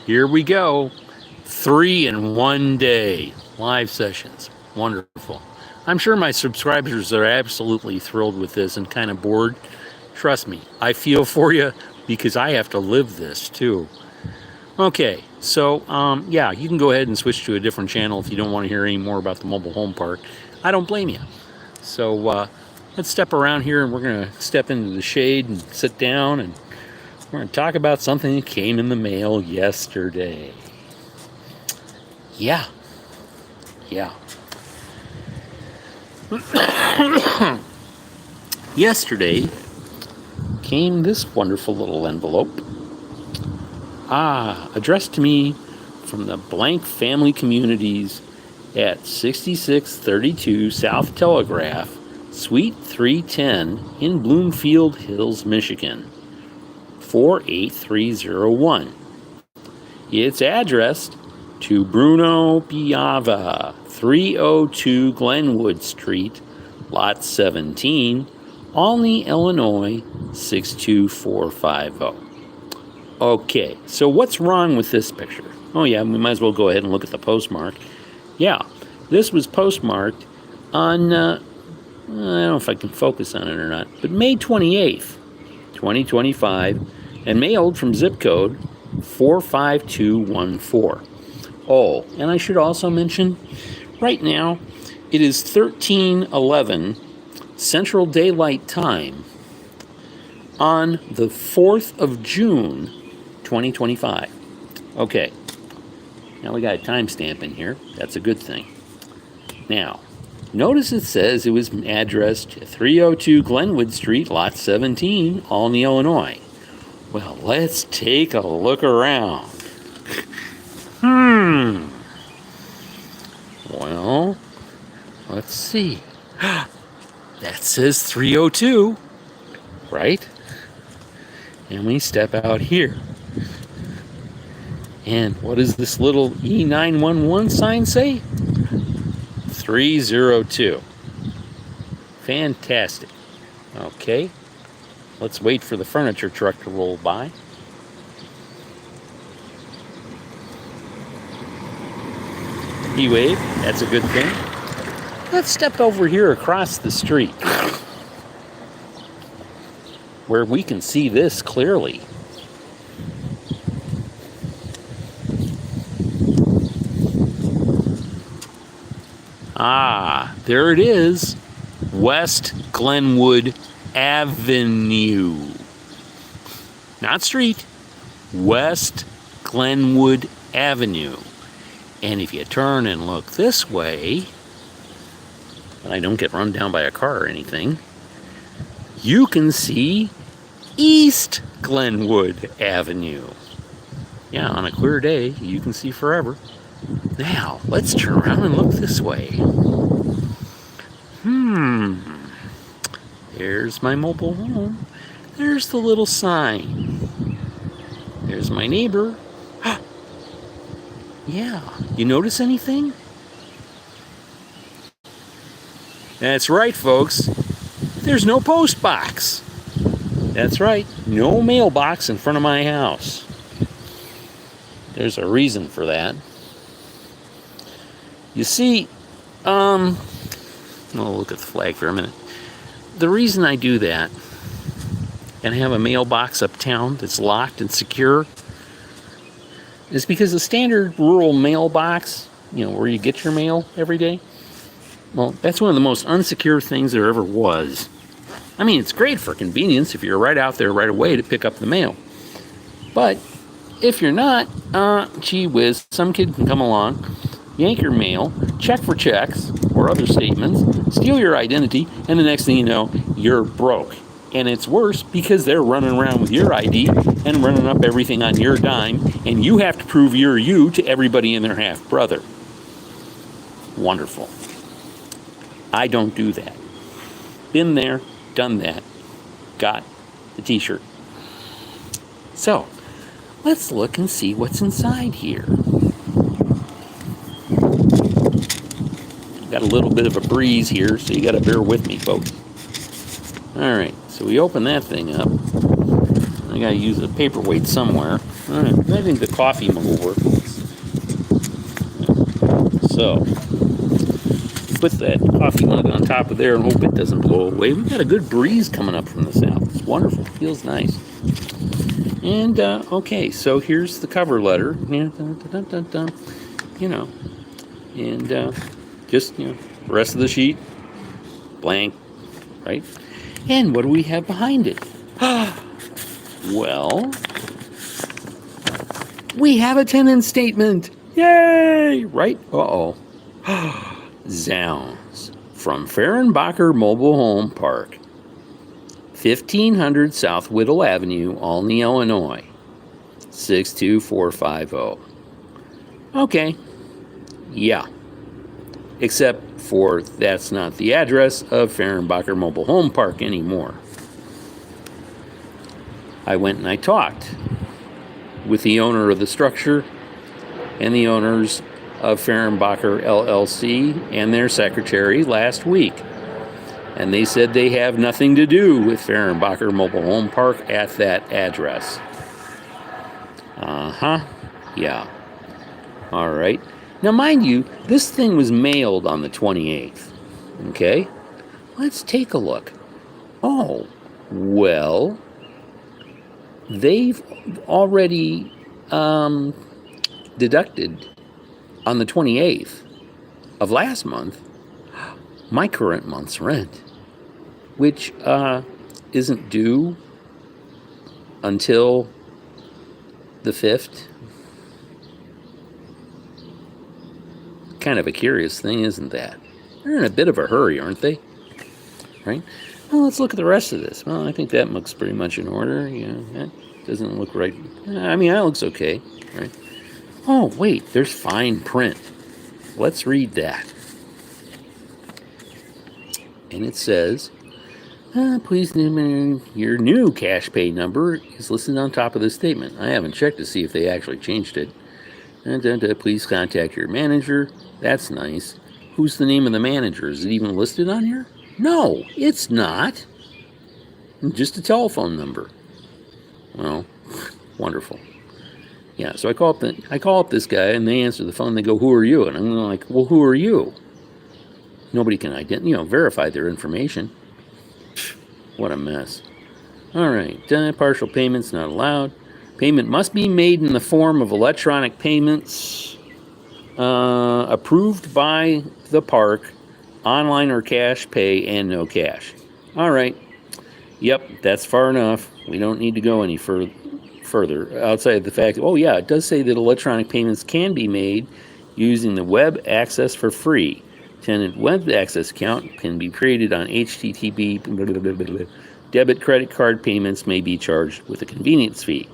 Here we go. 3 in 1 day. Live sessions. Wonderful. I'm sure my subscribers are absolutely thrilled with this and kind of bored. Trust me, I feel for you because I have to live this too. Okay, so yeah, you can go ahead and switch to a different channel if you don't want to hear any more about the mobile home park. I don't blame you. So let's step around here and we're going to step into the shade and sit down and we're going to talk about something that came in the mail yesterday. Yeah. Yesterday came this wonderful little envelope. Addressed to me from the Blank Family Communities at 6632 South Telegraph, Suite 310 in Bloomfield Hills, Michigan, 48301. It's addressed to Bruno Piava, 302 Glenwood Street, Lot 17, Olney, Illinois, 62450. Okay, so what's wrong with this picture? Oh yeah, we might as well go ahead and look at the postmark. Yeah, this was postmarked on, I don't know if I can focus on it or not, but May 28th, 2025, and mailed from zip code 45214. Oh, and I should also mention, right now, it is 13:11 Central Daylight Time on the 4th of June, 2025. Okay, now we got a timestamp in here. That's a good thing. Now, notice it says it was addressed to 302 Glenwood Street, Lot 17, Olney, Illinois. Well, let's take a look around. Well, let's see. That says 302, right? And we step out here. And what does this little E911 sign say? 302. Fantastic. Okay. Let's wait for the furniture truck to roll by. He waved. That's a good thing. Let's step over here across the street where we can see this clearly. There it is. West Glenwood Avenue. Not street. West Glenwood Avenue. And if you turn and look this way, and I don't get run down by a car or anything, you can see East Glenwood Avenue. Yeah, on a clear day, you can see forever. Now, let's turn around and look this way. There's my mobile home. There's the little sign. There's my neighbor. Yeah, you notice anything? That's right, folks. There's no post box. That's right, no mailbox in front of my house. There's a reason for that. You see, I'll look at the flag for a minute. The reason I do that and have a mailbox uptown that's locked and secure is because the standard rural mailbox, where you get your mail every day, well, that's one of the most unsecure things there ever was. I mean, it's great for convenience if you're right out there right away to pick up the mail. But if you're not, gee whiz, some kid can come along, yank your mail, check for checks or other statements, steal your identity, and the next thing you know, you're broke. And it's worse because they're running around with your ID and running up everything on your dime, and you have to prove you're you to everybody and their half-brother. Wonderful. I don't do that. Been there, done that. Got the t-shirt. So, let's look and see what's inside here. Got a little bit of a breeze here, so you got to bear with me, folks. All right, so we open that thing up. I gotta use a paperweight somewhere. All right, I think the coffee mug will work. So, put that coffee mug on top of there and hope it doesn't blow away. We've got a good breeze coming up from the south. It's wonderful. Feels nice. And, okay, so here's the cover letter. Yeah, you know, and just, the rest of the sheet, blank, right? And what do we have behind it? Well, we have a tenant statement. Yay! Right? Uh-oh. Zounds. From Fehrenbacher Mobile Home Park, 1500 South Whittle Avenue, Olney, Illinois, 62450. Okay. Yeah. Except for that's not the address of Fehrenbacher Mobile Home Park anymore. I went and I talked with the owner of the structure and the owners of Fehrenbacher LLC and their secretary last week. And they said they have nothing to do with Fehrenbacher Mobile Home Park at that address. Uh-huh. Yeah. All right. Now, mind you, this thing was mailed on the 28th. Okay? Let's take a look. Oh, well, they've already deducted on the 28th of last month my current month's rent, which isn't due until the 5th. Kind of a curious thing, isn't that? They're in a bit of a hurry, aren't they? Right? Well, let's look at the rest of this. Well, I think that looks pretty much in order. That doesn't look right. I mean, that looks okay, right? Oh, wait, there's fine print. Let's read that. And it says, please name your new cash pay number is listed on top of this statement. I haven't checked to see if they actually changed it. And please contact your manager. That's nice. Who's the name of the manager? Is it even listed on here? No, it's not. Just a telephone number. Well, wonderful. Yeah, so I call up this guy, and they answer the phone. They go, "Who are you?" And I'm like, "Well, who are you?" Nobody can verify their information. What a mess. All right, partial payments not allowed. Payment must be made in the form of electronic payments approved by the park, online or cash pay, and no cash. All right. Yep, that's far enough. We don't need to go any further outside of the fact that, it does say that electronic payments can be made using the web access for free. Tenant web access account can be created on HTTP. Debit credit card payments may be charged with a convenience fee.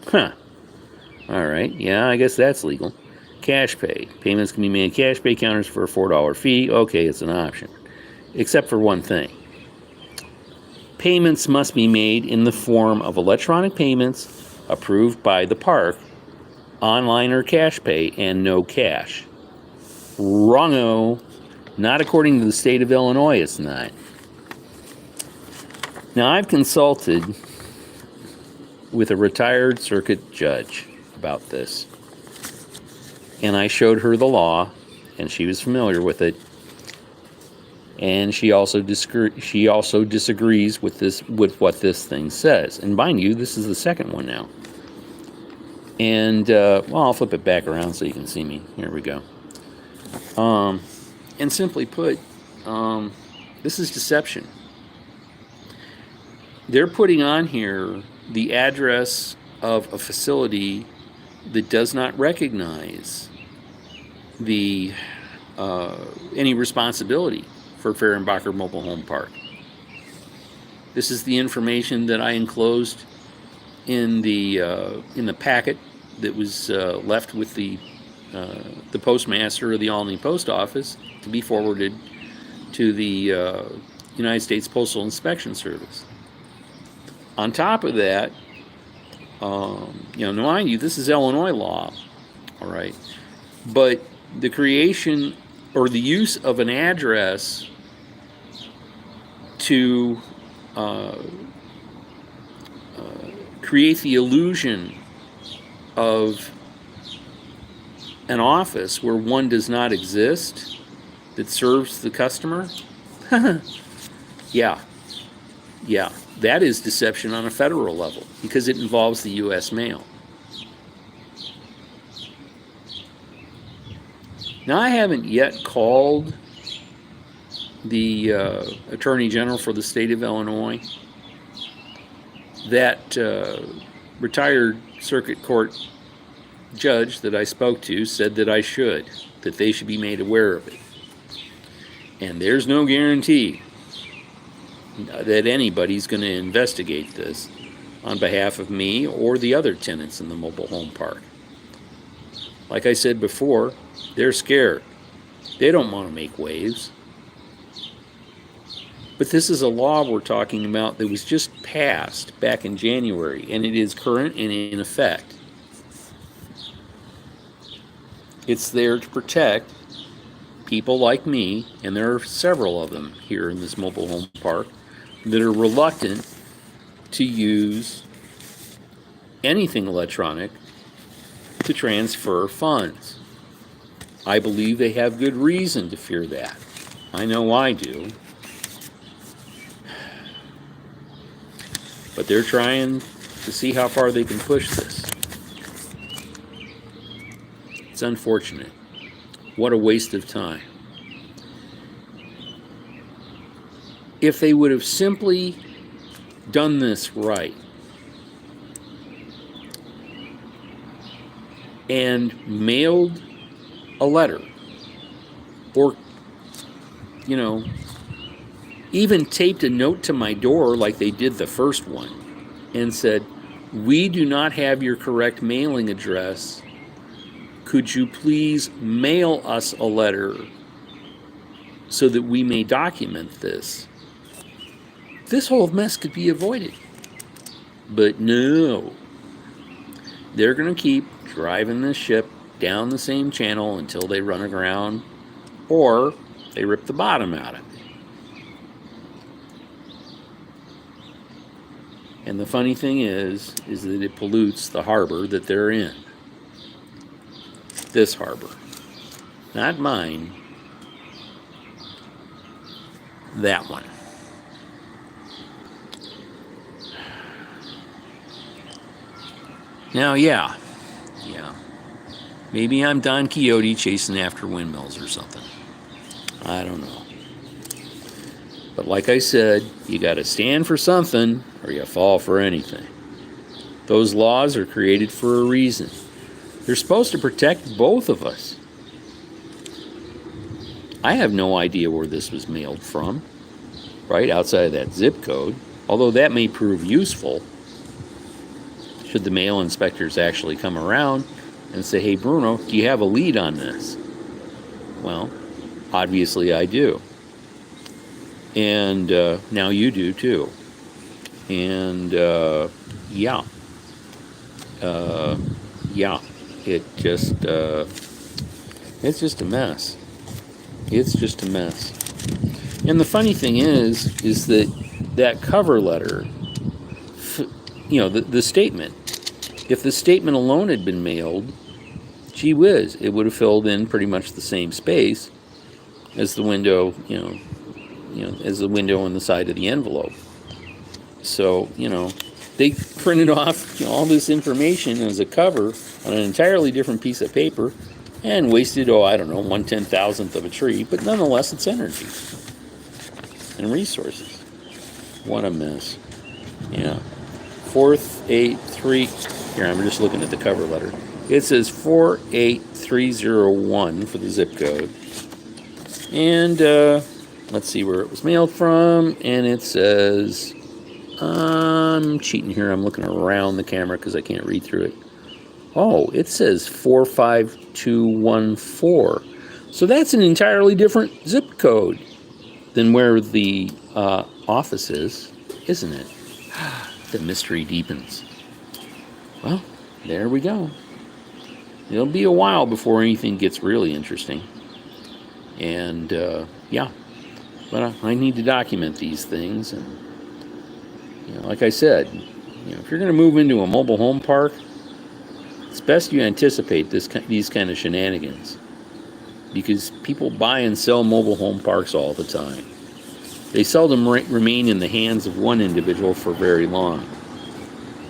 Huh. All right. Yeah, I guess that's legal. Cash pay. Payments can be made cash pay counters for a $4 fee. Okay, it's an option. Except for one thing. Payments must be made in the form of electronic payments approved by the park, online or cash pay, and no cash. Wrong-o. Not according to the state of Illinois, it's not. Now, I've consulted with a retired circuit judge about this. And I showed her the law, and she was familiar with it. And she also disagrees with what this thing says. And mind you, this is the second one now. And I'll flip it back around so you can see me. Here we go. And simply put, this is deception. They're putting on here the address of a facility that does not recognize the any responsibility for Fehrenbacher Mobile Home Park. This is the information that I enclosed in the packet that was left with the postmaster of the Olney Post Office to be forwarded to the United States Postal Inspection Service. On top of that, mind you, this is Illinois law, all right, but the creation or the use of an address to create the illusion of an office where one does not exist that serves the customer? Yeah, yeah, that is deception on a federal level because it involves the U.S. mail. Now, I haven't yet called the Attorney General for the state of Illinois. That retired circuit court judge that I spoke to said that that they should be made aware of it. And there's no guarantee that anybody's going to investigate this on behalf of me or the other tenants in the mobile home park. Like I said before, they're scared. They don't want to make waves. But this is a law we're talking about that was just passed back in January, and it is current and in effect. It's there to protect people like me, and there are several of them here in this mobile home park, that are reluctant to use anything electronic to transfer funds. I believe they have good reason to fear that. I know I do. But they're trying to see how far they can push this. It's unfortunate. What a waste of time. If they would have simply done this right and mailed a letter, or, even taped a note to my door like they did the first one and said, "We do not have your correct mailing address. Could you please mail us a letter so that we may document this?" This whole mess could be avoided. But no. They're going to keep driving this ship down the same channel until they run aground or they rip the bottom out of it. And the funny thing is that it pollutes the harbor that they're in. This harbor. Not mine. That one. Now, yeah. Maybe I'm Don Quixote chasing after windmills or something. I don't know. But like I said, you got to stand for something or you fall for anything. Those laws are created for a reason. They're supposed to protect both of us. I have no idea where this was mailed from, right outside of that zip code, although that may prove useful should the mail inspectors actually come around and say, "Hey, Bruno, do you have a lead on this?" Well, obviously I do. And now you do too. And yeah, it's just a mess. It's just a mess. And the funny thing is that cover letter, the statement, if the statement alone had been mailed, gee whiz, it would have filled in pretty much the same space as the window, as the window on the side of the envelope. So, they printed off all this information as a cover on an entirely different piece of paper and wasted, 1/10,000th of a tree, but nonetheless it's energy and resources. What a mess. Yeah. 483, here I'm just looking at the cover letter. It says 48301 for the zip code. And let's see where it was mailed from, and it says, I'm cheating here, I'm looking around the camera because I can't read through it. Oh, it says 45214. So that's an entirely different zip code than where the office is, isn't it? The mystery deepens. Well, there we go. It'll be a while before anything gets really interesting. And, but I need to document these things. And, like I said, if you're going to move into a mobile home park, it's best you anticipate these kind of shenanigans, because people buy and sell mobile home parks all the time. They seldom remain in the hands of one individual for very long.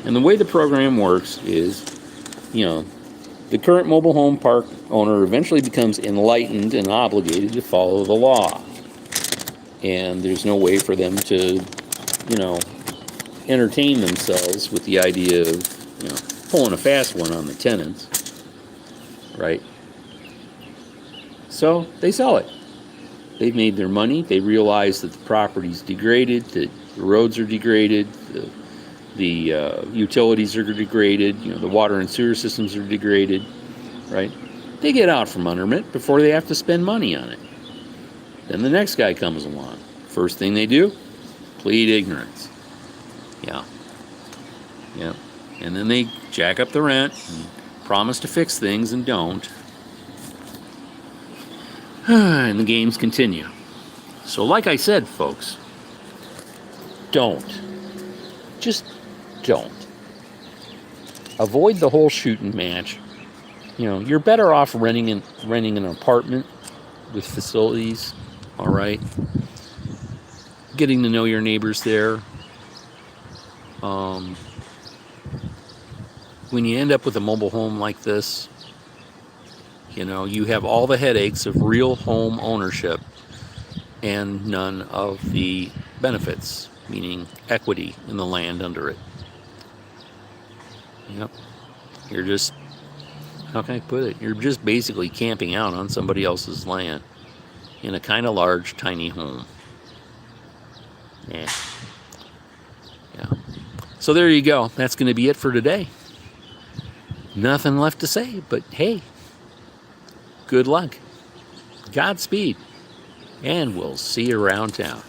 And the way the program works is, the current mobile home park owner eventually becomes enlightened and obligated to follow the law. And there's no way for them to, entertain themselves with the idea of, pulling a fast one on the tenants, right? So they sell it. They've made their money. They realize that the property's degraded, that the roads are degraded, the utilities are degraded, the water and sewer systems are degraded, right? They get out from under it before they have to spend money on it. Then the next guy comes along. First thing they do, plead ignorance. Yeah. And then they jack up the rent and promise to fix things and don't. And the games continue. So like I said, folks, don't. Just don't. Avoid the whole shooting match. You're better off renting an apartment with facilities, all right? Getting to know your neighbors there. When you end up with a mobile home like this, you have all the headaches of real home ownership and none of the benefits, meaning equity in the land under it. You're just, how can I put it? You're just basically camping out on somebody else's land in a kind of large, tiny home. Yeah. So there you go. That's going to be it for today. Nothing left to say, but hey, good luck, Godspeed, and we'll see you around town.